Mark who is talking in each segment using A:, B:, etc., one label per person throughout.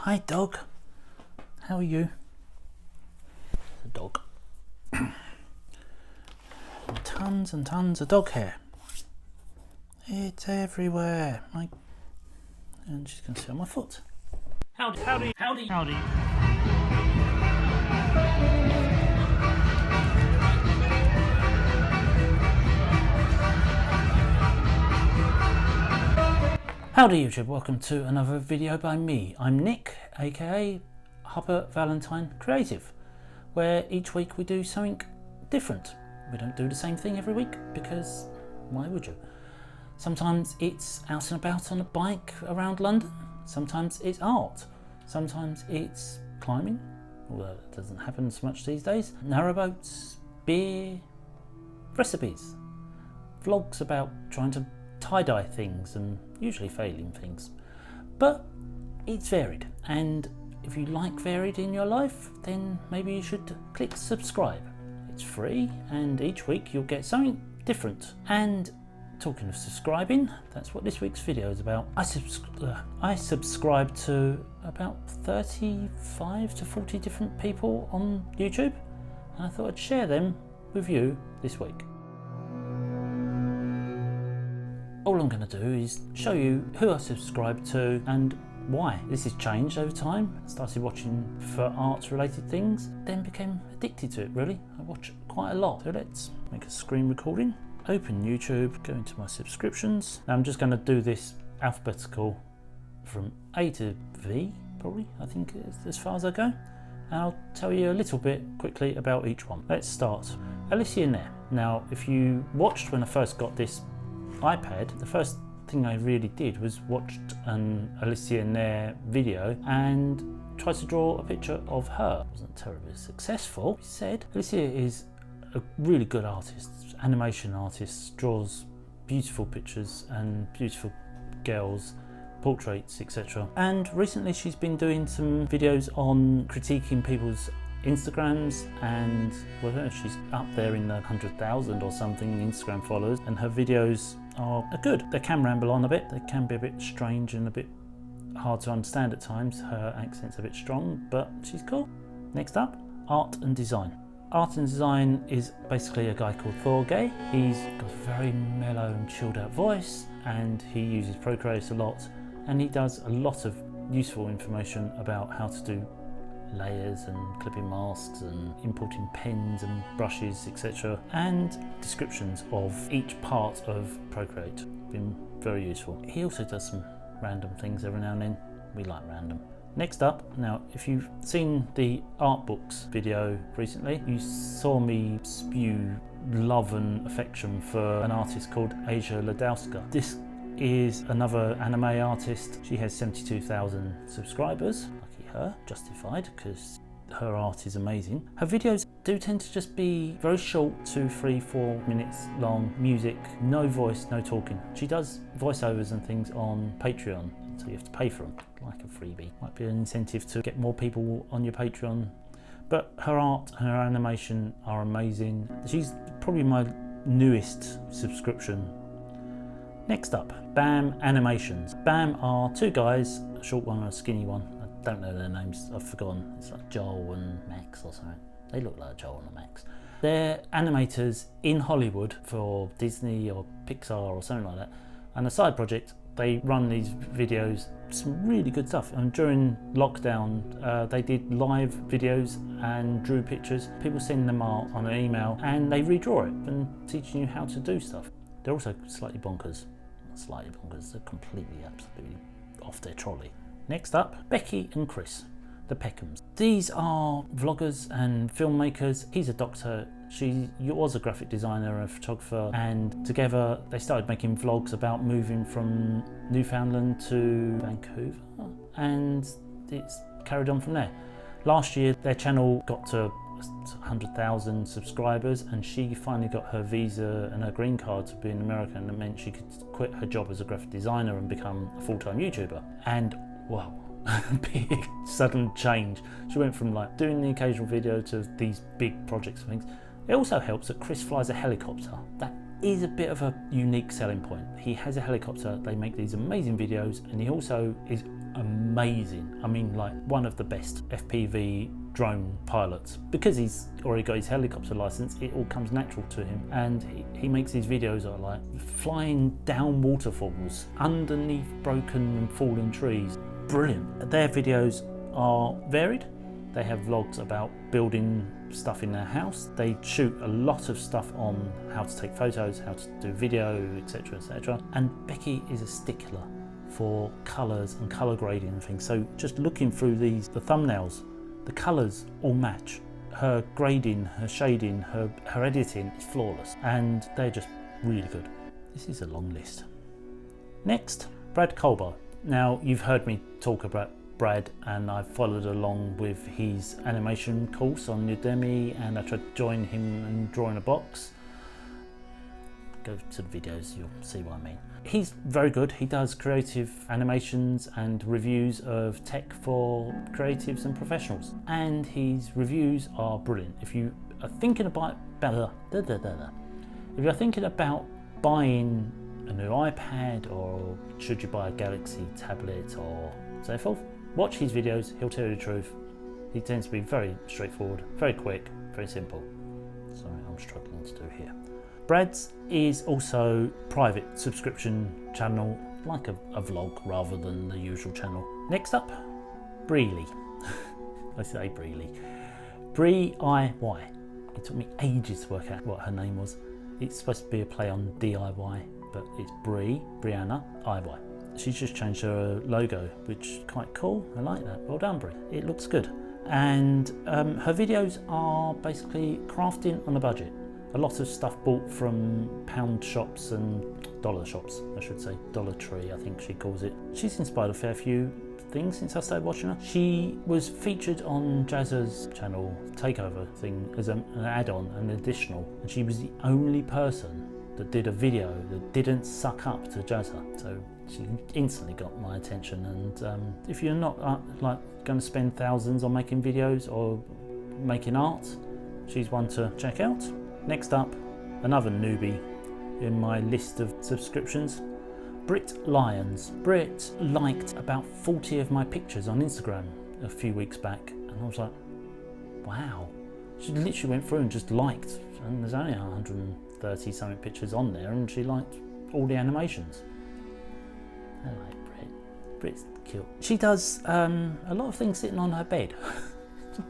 A: Hi dog, how are you? The dog. Tons and tons of dog hair. It's everywhere. And she's going to sit on my foot. Howdy. Howdy YouTube, welcome to another video by me. I'm Nick, aka Harper Valentine Creative, where each week we do something different. We don't do the same thing every week because why would you? Sometimes it's out and about on a bike around London, sometimes it's art, sometimes it's climbing, although it doesn't happen so much these days, narrowboats, beer, recipes, vlogs about trying to tie-dye things and usually failing things. But it's varied, and if you like varied in your life, then maybe you should click subscribe. It's free, and each week you'll get something different. And talking of subscribing, that's what this week's video is about. I subscribe to about 35 to 40 different people on YouTube, and I thought I'd share them with you this week. All I'm going to do is show you who I subscribe to and why. This has changed over time. I started watching for arts related things, then became addicted to it really. I watch quite a lot. So let's make a screen recording. Open YouTube, go into my subscriptions. Now I'm just going to do this alphabetical from A to V, probably, I think is as far as I go. And I'll tell you a little bit quickly about each one. Let's start. Alicija Nai. Now if you watched when I first got this iPad, the first thing I really did was watched an Alicija Nai video and tried to draw a picture of her. It wasn't terribly successful. He said Alicija is a really good artist, animation artist, draws beautiful pictures and beautiful girls, portraits, etc. And recently she's been doing some videos on critiquing people's Instagrams, and well, she's up there in the 100,000 or something Instagram followers, and her videos are good. They can ramble on a bit, they can be a bit strange and a bit hard to understand at times. Her accent's a bit strong, but she's cool. Next up, art and design. Art and design is basically a guy called Thorgay. He's got a very mellow and chilled out voice, and he uses Procreate a lot, and he does a lot of useful information about how to do layers and clipping masks and importing pens and brushes, etc., and descriptions of each part of Procreate. Been very useful. He also does some random things every now and then. We like random. Next up, now if you've seen the art books video recently, you saw me spew love and affection for an artist called Ladowska. This is another anime artist. She has 72,000 subscribers. Her, justified, because her art is amazing. Her videos do tend to just be very short, 2, 3, 4 minutes long, music, no voice, no talking. She does voiceovers and things on Patreon, so you have to pay for them, like a freebie. Might be an incentive to get more people on your Patreon. But her art and her animation are amazing. She's probably my newest subscription. Next up, BAM Animations. BAM are two guys, a short one and a skinny one. Don't know their names, I've forgotten. It's like Joel and Max or something. They look like Joel and Max. They're animators in Hollywood for Disney or Pixar or something like that. And a side project, they run these videos, some really good stuff. And during lockdown, they did live videos and drew pictures. People send them out on an email and they redraw it and teaching you how to do stuff. They're also slightly bonkers. Not slightly bonkers, they're completely, absolutely off their trolley. Next up, Becki and Chris, the Peckhams. These are vloggers and filmmakers. He's a doctor, she was a graphic designer and a photographer, and together they started making vlogs about moving from Newfoundland to Vancouver, and it's carried on from there. Last year their channel got to 100,000 subscribers, and she finally got her visa and her green card to be in America, and it meant she could quit her job as a graphic designer and become a full-time YouTuber. And wow, big sudden change. She went from like doing the occasional video to these big projects and things. It also helps that Chris flies a helicopter. That is a bit of a unique selling point. He has a helicopter, they make these amazing videos, and he also is amazing. I mean, like one of the best FPV drone pilots. Because he's already got his helicopter license, it all comes natural to him, and he makes these videos that are like flying down waterfalls, underneath broken and fallen trees. Brilliant. Their videos are varied. They have vlogs about building stuff in their house. They shoot a lot of stuff on how to take photos, how to do video, etc, etc. And Becki is a stickler for colours and colour grading and things. So just looking through the thumbnails, the colours all match. Her grading, her shading, her editing is flawless, and they're just really good. This is a long list. Next, Brad Colbow. Now, you've heard me talk about Brad, and I've followed along with his animation course on Udemy, and I tried to join him in drawing a box. Go to the videos, you'll see what I mean. He's very good. He does creative animations and reviews of tech for creatives and professionals, and his reviews are brilliant. If you are thinking about buying a new iPad, or should you buy a Galaxy tablet or so forth, watch his videos. He'll tell you the truth. He tends to be very straightforward, very quick, very simple. Sorry, I'm struggling to do here. Brad's is also private subscription channel, like a vlog rather than the usual channel. Next up, Brie.I.Y. I say Brie.I.Y. Brie.I.Y. It took me ages to work out what her name was. It's supposed to be a play on DIY, but it's Brianna I.Y. She's just changed her logo, which is quite cool. I like that. Well done, Brie. It looks good. And her videos are basically crafting on a budget. A lot of stuff bought from pound shops and dollar shops, I should say. Dollar Tree, I think she calls it. She's inspired a fair few things since I started watching her. She was featured on Jazza's channel takeover thing as an add-on, an additional, and she was the only person that did a video that didn't suck up to Jazza. So she instantly got my attention, and if you're not like going to spend thousands on making videos or making art, she's one to check out. Next up, another newbie in my list of subscriptions, Britt Lyons. Britt liked about 40 of my pictures on Instagram a few weeks back, and I was like, wow. She literally went through and just liked, and there's only 130 something pictures on there, and she liked all the animations. I like Britt. Britt's cute. She does a lot of things sitting on her bed.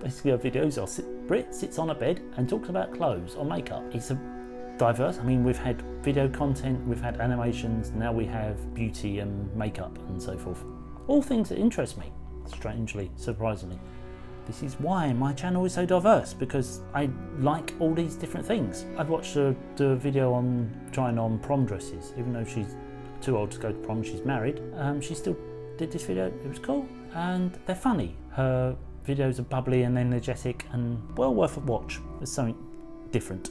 A: Basically her videos are Britt sits on a bed and talks about clothes or makeup. It's a diverse. I mean, we've had video content, we've had animations, now we have beauty and makeup and so forth. All things that interest me, strangely, surprisingly. This is why my channel is so diverse, because I like all these different things. I've watched her do a video on trying on prom dresses. Even though she's too old to go to prom, she's married. She still did this video. It was cool, and they're funny. Her videos are bubbly and energetic and well worth a watch. There's something different.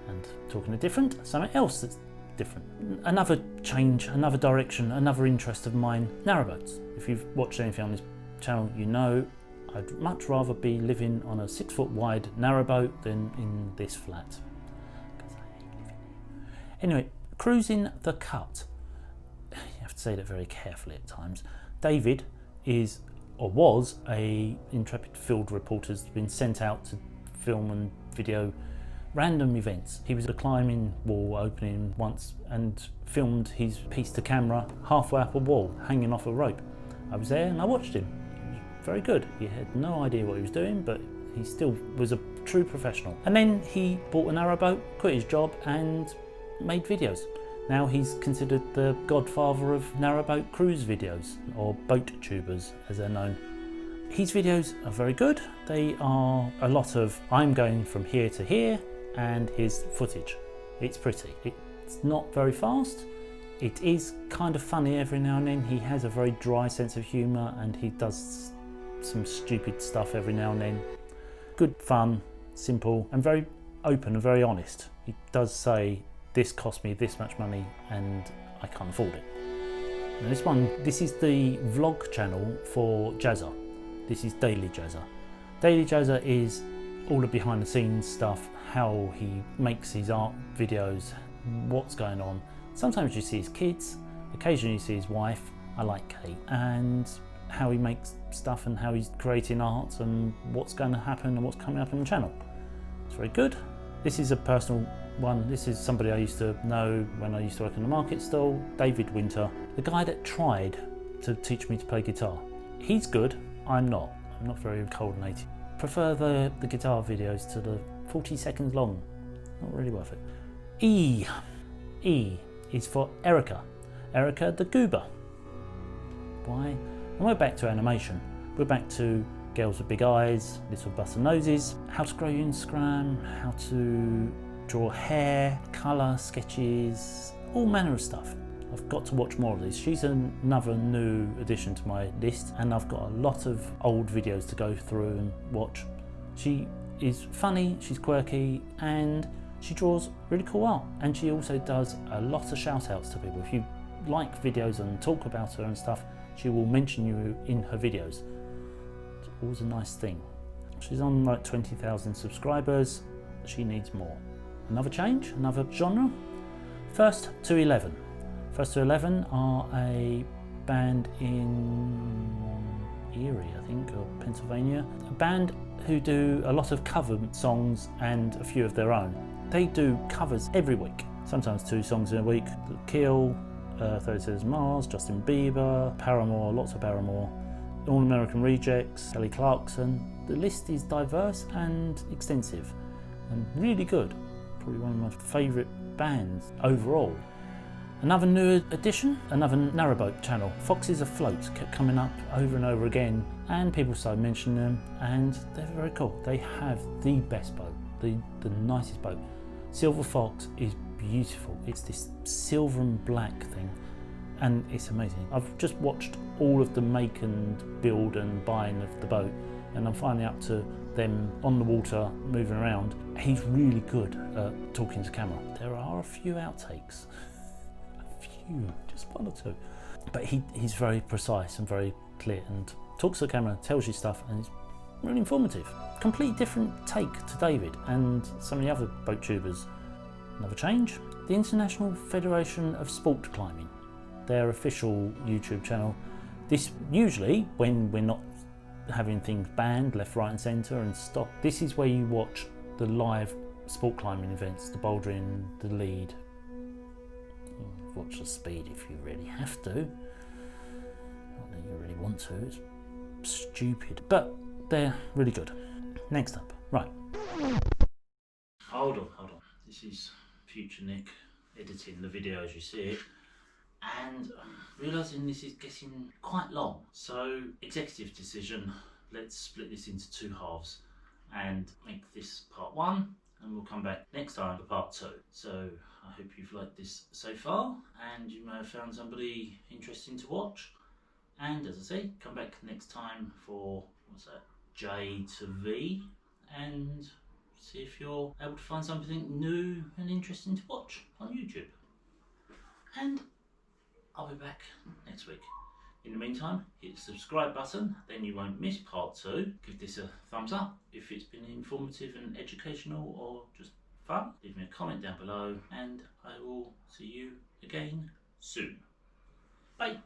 A: And talking of different, something else that's different. Another change, another direction, another interest of mine, narrowboats. If you've watched anything on this channel, you know I'd much rather be living on a 6 foot wide narrowboat than in this flat. Because I hate living here. Anyway, cruising the cut. You have to say that very carefully at times. David is, or was, a intrepid field reporter who's been sent out to film and video random events. He was at a climbing wall opening once and filmed his piece to camera halfway up a wall, hanging off a rope. I was there and I watched him. He was very good. He had no idea what he was doing, but he still was a true professional. And then he bought a narrowboat, quit his job, and made videos. Now he's considered the godfather of narrowboat cruise videos, or boat tubers as they're known. His videos are very good. They are a lot of I'm going from here to here and his footage. It's pretty. It's not very fast. It is kind of funny every now and then. He has a very dry sense of humour, and he does some stupid stuff every now and then. Good fun, simple, and very open and very honest. He does say, this cost me this much money and I can't afford it. Now this is the vlog channel for Jazza. This is Daily Jazza. Daily Jazza is all the behind the scenes stuff, how he makes his art videos, what's going on. Sometimes you see his kids, occasionally you see his wife, I like Kate, and how he makes stuff and how he's creating art and what's going to happen and what's coming up on the channel. It's very good. This is a personal one. This is somebody I used to know when I used to work in the market stall, David Winter, the guy that tried to teach me to play guitar. He's good, I'm not very coordinated. Prefer the guitar videos to the 40 seconds long, not really worth it. E is for Erika The Goober. Why? And we're back to animation. We're back to girls with big eyes, little button noses, how to grow your Instagram, how to draw hair, colour, sketches, all manner of stuff. I've got to watch more of these. She's another new addition to my list, and I've got a lot of old videos to go through and watch. She is funny, she's quirky, and she draws really cool art. And she also does a lot of shout outs to people. If you like videos and talk about her and stuff, she will mention you in her videos. It's always a nice thing. She's on like 20,000 subscribers. She needs more. Another change, another genre. First to 11. First to 11 are a band in Erie, I think, or Pennsylvania. A band who do a lot of cover songs and a few of their own. They do covers every week, sometimes 2 songs in a week. Kill, 36 Mars, Justin Bieber, Paramore, lots of Paramore, All American Rejects, Kelly Clarkson. The list is diverse and extensive and really good. Probably one of my favourite bands overall. Another new addition, another narrowboat channel. Foxes Afloat kept coming up over and over again, and people started mentioning them, and they're very cool. They have the best boat, the nicest boat. Silver Fox is beautiful. It's this silver and black thing, and it's amazing. I've just watched all of the make and build and buying of the boat, and I'm finally up to them on the water, moving around. He's really good at talking to camera. There are a few outtakes. Just 1 or 2, but he's very precise and very clear and talks to the camera, tells you stuff, and it's really informative. Complete different take to David and some of the other boat tubers. Another change, the International Federation of Sport Climbing, their official YouTube channel. This usually, when we're not having things banned left, right and centre and stop, this is where you watch the live sport climbing events, the bouldering, the lead. Watch the speed if you really have to. Not that you really want to, it's stupid. But they're really good. Next up, right. Hold on. This is future Nick editing the video as you see it. And realising this is getting quite long. So, executive decision, let's split this into 2 halves and make this part 1. And we'll come back next time for part 2. So I hope you've liked this so far, and you may have found somebody interesting to watch. And as I say, come back next time for, what's that, J to V, and see if you're able to find something new and interesting to watch on YouTube. And I'll be back next week. In the meantime, hit the subscribe button, then you won't miss part 2. Give this a thumbs up if it's been informative and educational or just fun. Leave me a comment down below, and I will see you again soon. Bye.